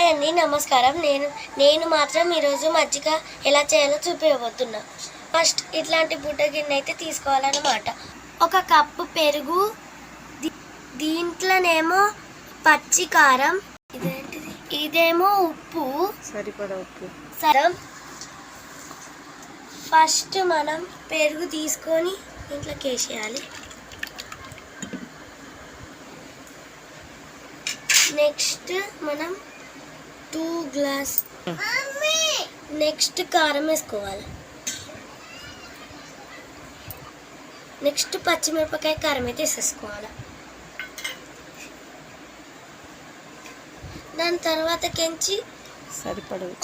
Hi అండి, నమస్కారం. నేను మాత్రం ఈరోజు మజ్జిగ ఎలా చేయాలో చూపించబోతున్నా. ఫస్ట్ ఇట్లాంటి బుట్ట గిన్నె అయితే తీసుకోవాలన్నమాట. ఒక కప్పు పెరుగు, దీంట్లోనేమో పచ్చి కారం, ఇదేమో ఉప్పు, సరిపడా ఉప్పు. ఫస్ట్ మనం పెరుగు తీసుకొని దీంట్లోకి వేసేయాలి. నెక్స్ట్ మనం 2 గ్లాస్ నెక్స్ట్ కారం వేసుకోవాలి. నెక్స్ట్ పచ్చిమిరపకాయ కారం అయితే వేసేసుకోవాలి. దాని తర్వాత కెంచి సరిపడవు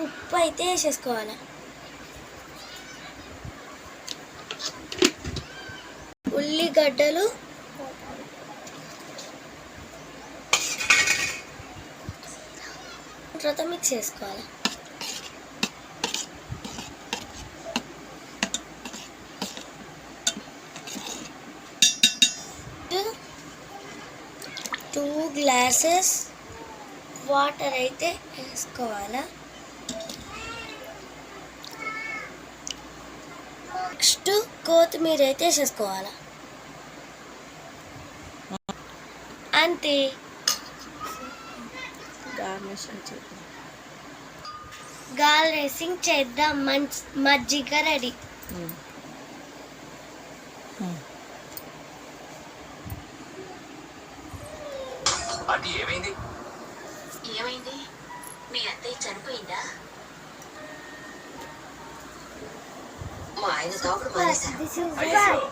ఉప్పు అయితే వేసేసుకోవాలి. ఉల్లిగడ్డలు, తర్వాత మిక్స్ చేసుకోవాలి. టూ గ్లాసెస్ వాటర్ అయితే వేసుకోవాలి. నెక్స్ట్ కొత్తిమీర అయితే వేసేసుకోవాలి. అంతే, గార్నిషింగ్ చేద్దాం. మజ్జిగ రెడీ. ఏమైంది? మీ అత్తయ్య చనిపోయిందా? మా ఆయన తాగుడు మానేశారు.